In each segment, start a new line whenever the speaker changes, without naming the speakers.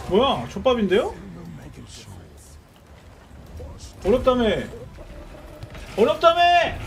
뭐야? 족밥인데요? 어렵다며! 어렵다며!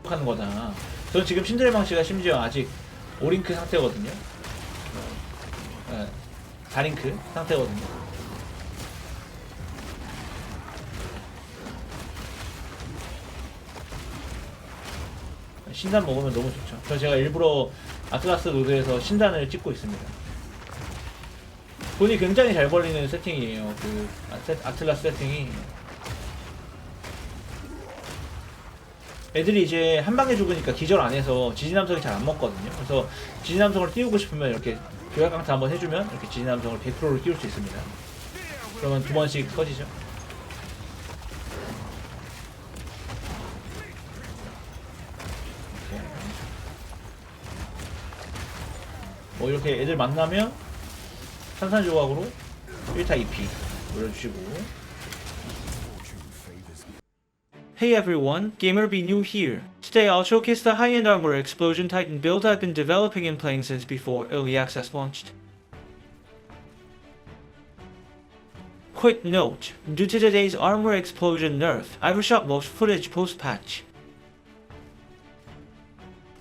하는 거잖아. 전 지금 신드레방 씨가 심지어 아직 5링크 상태거든요. 네, 4링크 상태거든요. 신단 먹으면 너무 좋죠. 저 제가 일부러 아틀라스 노드에서 신단을 찍고 있습니다. 돈이 굉장히 잘 벌리는 세팅이에요. 그 아틀라스 세팅이. 애들이 이제 한 방에 죽으니까 기절 안 해서 지진함성이 잘 안 먹거든요. 그래서 지진함성을 띄우고 싶으면 이렇게 교약강타 한번 해주면 이렇게 지진함성을 100%로 띄울 수 있습니다. 그러면 2번씩 꺼지죠. 뭐 이렇게 애들 만나면 산산조각으로 1타 2피 올려주시고.
Hey everyone, Gamer Binu here. Today I'll showcase the high-end Armour Explosion Titan build I've been developing and playing since before Early Access launched. Quick note, due to today's Armour Explosion nerf, I reshot most footage post-patch.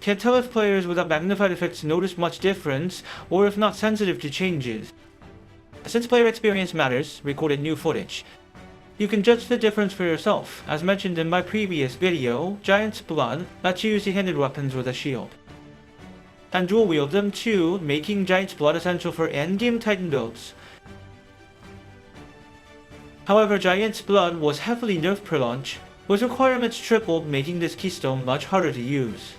Can't tell if players without magnified effects notice much difference, or if not sensitive to changes. Since player experience matters, recorded new footage. You can judge the difference for yourself. As mentioned in my previous video, Giant's Blood lets you use the handed weapons with a shield. And dual wield them too, making Giant's Blood essential for endgame Titan builds. However, Giant's Blood was heavily nerfed per launch, with requirements tripled, making this keystone much harder to use.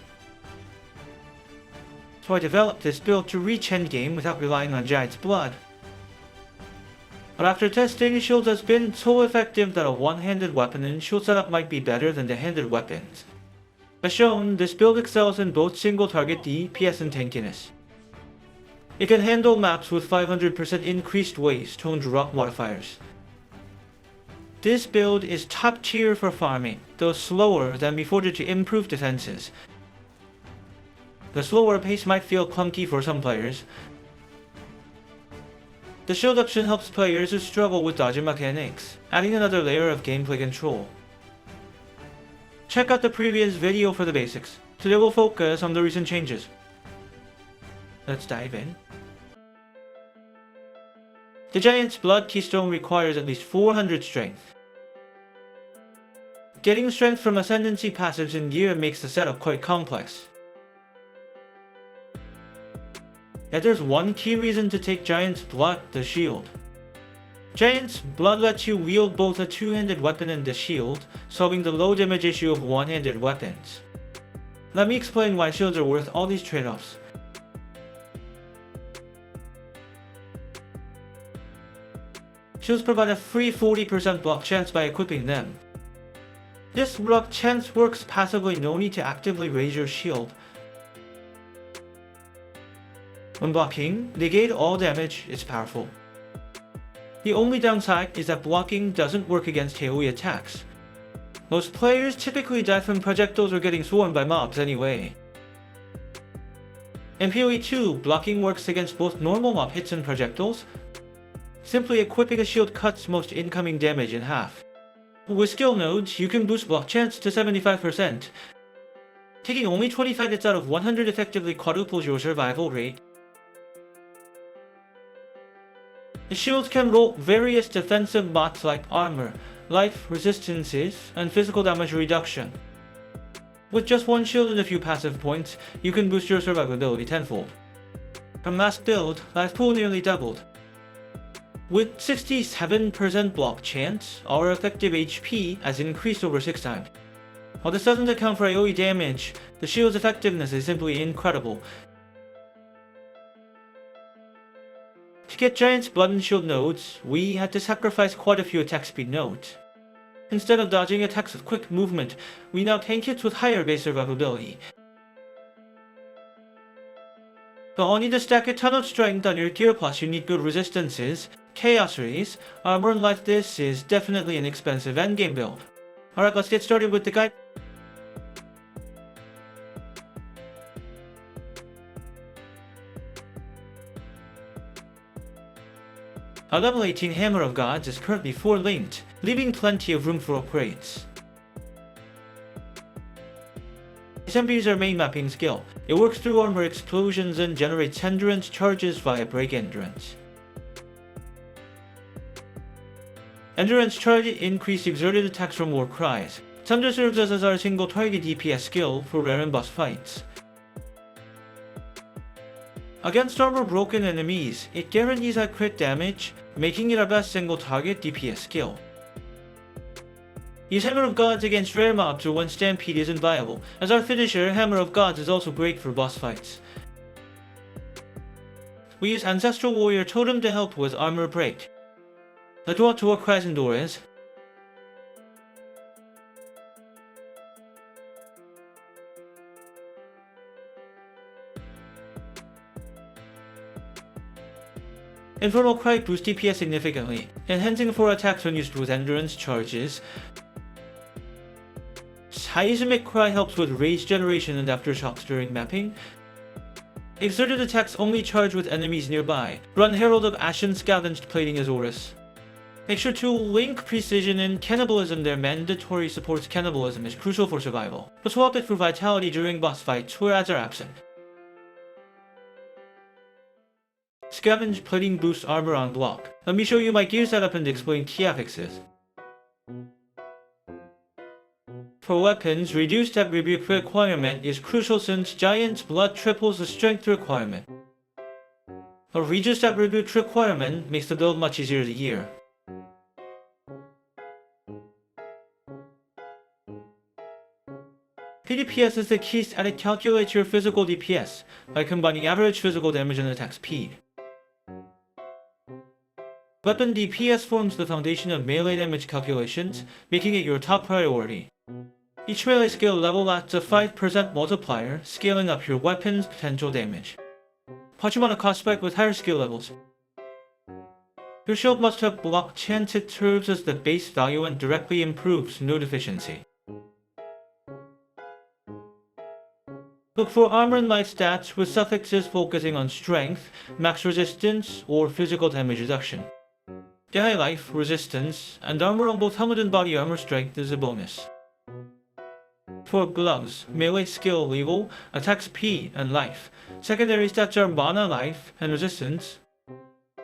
So I developed this build to reach endgame without relying on Giant's Blood. But after testing, shield has been so effective that a one-handed weapon and shield setup might be better than the handed weapons. As shown, this build excels in both single target DPS and tankiness. It can handle maps with 500% increased waste toned rock modifiers. This build is top tier for farming, though slower than before due to improved defenses. The slower pace might feel clunky for some players. The shield option helps players who struggle with dodging mechanics, adding another layer of gameplay control. Check out the previous video for the basics. Today we'll focus on the recent changes. Let's dive in. The Giant's Blood keystone requires at least 400 strength. Getting strength from Ascendancy passives in gear makes the setup quite complex. Yet there's one key reason to take Giant's Blood, the shield. Giant's Blood lets you wield both a two-handed weapon and the shield, solving the low damage issue of one-handed weapons. Let me explain why shields are worth all these trade-offs. Shields provide a free 40% block chance by equipping them. This block chance works passively, no need to actively raise your shield. When blocking, negate all damage is powerful. The only downside is that blocking doesn't work against AoE attacks. Most players typically die from projectiles or getting swarmed by mobs anyway. In PoE 2, blocking works against both normal mob hits and projectiles. Simply equipping a shield cuts most incoming damage in half. With skill nodes, you can boost block chance to 75%. Taking only 25 hits out of 100 effectively quadruples your survival rate. The shields can roll various defensive bots like Armour, life, resistances, and physical damage reduction. With just one shield and a few passive points, you can boost your survivability tenfold. From last build, life pool nearly doubled. With 67% block chance, our effective HP has increased over 6 times. While this doesn't account for AoE damage, the shield's effectiveness is simply incredible. To get Giant's Blood and Shield nodes, we had to sacrifice quite a few attack speed nodes. Instead of dodging attacks with quick movement, we now tank hits with higher base survivability. But all need to stack a ton of strength on your gear, plus you need good resistances, chaos rays, armor, and like this is definitely an expensive endgame build. Alright, let's get started with the guide. Our level 18 Hammer of Gods is currently 4 linked, leaving plenty of room for upgrades. SMP is our main mapping skill. It works through armor explosions and generates endurance charges via break endurance. Endurance charge increase exerted attacks from war cries. Thunder serves as our single target DPS skill for rare and boss fights. Against armor broken enemies, it guarantees high crit damage, making it our best single target DPS skill. Use Hammer of Gods against rare mobs or when Stampede isn't viable, as our finisher, Hammer of Gods, is also great for boss fights. We use Ancestral Warrior Totem to help with armor break. Let's go out to War Cries and Doors. Infernal Cry boosts DPS significantly, enhancing 4 attacks when used with endurance charges. Seismic Cry helps with rage generation and aftershocks during mapping. Exerted attacks only charge with enemies nearby. Run Herald of Ashen Scavenged Plating Azorus. Make sure to link Precision and Cannibalism. Their mandatory supports cannibalism is crucial for survival, but swap it for Vitality during boss fights where ads are absent. Scavenge Plating boosts armor on block. Let me show you my gear setup and explain key affixes. For weapons, reduced stat rebuke requirement is crucial since Giant's Blood triples the strength requirement. A reduced stat rebuke requirement makes the build much easier to gear. PDPS is the key stat. It calculates your physical DPS by combining average physical damage and attack speed. Weapon DPS forms the foundation of melee damage calculations, making it your top priority. Each melee skill level adds a 5% multiplier, scaling up your weapon's potential damage. Punch him on a cost spike with higher skill levels. Your shield must have block chance. It serves as the base value and directly improves node efficiency. Look for armor and life stats with suffixes focusing on strength, max resistance, or physical damage reduction. The high life, resistance, and armor on both helmet and body armor strength is a bonus. For gloves, melee skill level, attack speed, and life. Secondary stats are mana, life, and resistance.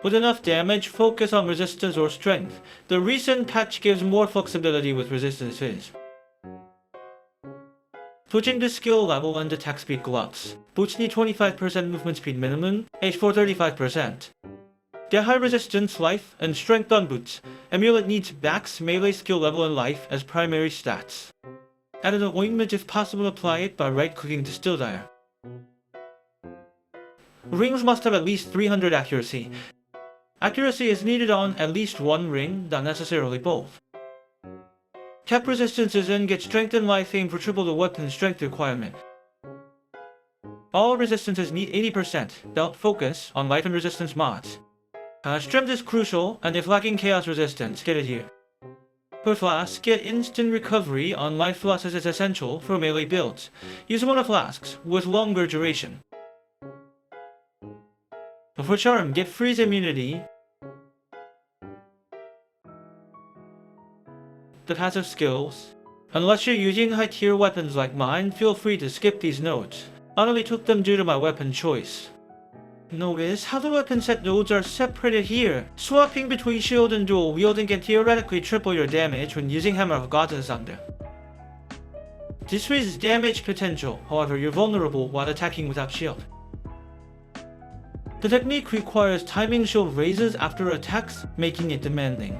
With enough damage, focus on resistance or strength. The recent patch gives more flexibility with resistances. Switching to skill level and attack speed gloves. Boots need 25% movement speed minimum, H4 35%. They have high resistance, life, and strength on boots. Amulet needs max melee skill level and life as primary stats. Add an ointment if possible. Apply it by right-clicking to Still Dire. Rings must have at least 300 accuracy. Accuracy is needed on at least one ring, not necessarily both. Cap resistances and get strength and life aim for triple the weapon strength requirement. All resistances need 80%, they'll focus on life and resistance mods. Strength is crucial, and if lacking chaos resistance, get it here. Per flask, get instant recovery on life loss as is essential for melee builds. Use one of flasks with longer duration. For charm, get freeze immunity. The passive skills. Unless you're using high tier weapons like mine, feel free to skip these nodes. I only took them due to my weapon choice. Notice how the weapon set nodes are separated here. Swapping between shield and dual wielding can theoretically triple your damage when using Hammer of Gods and Thunder. This raises damage potential, however you're vulnerable while attacking without shield. The technique requires timing shield raises after attacks, making it demanding.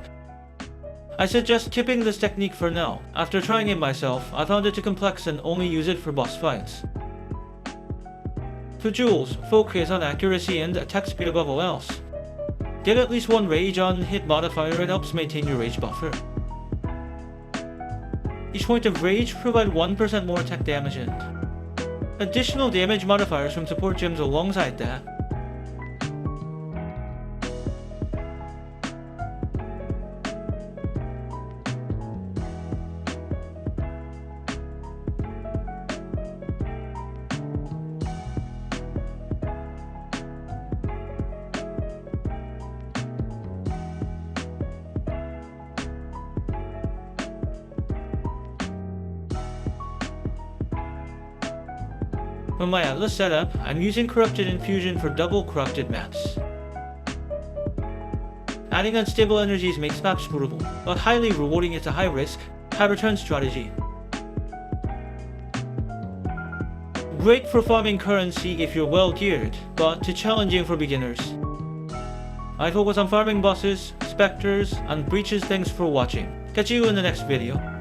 I suggest skipping this technique for now. After trying it myself, I found it too complex and only use it for boss fights. For jewels, focus on accuracy and attack speed above all else. Get at least one rage on hit modifier, it helps maintain your rage buffer. Each point of rage provide 1% more attack damage and additional damage modifiers from support gems alongside that. For my Atlas setup, I'm using Corrupted Infusion for double Corrupted maps. Adding unstable energies makes maps portable, but highly rewarding is a high risk, high return strategy. Great for farming currency if you're well geared, but too challenging for beginners. I focus on farming bosses, specters, and breaches. Thanks for watching. Catch you in the next video.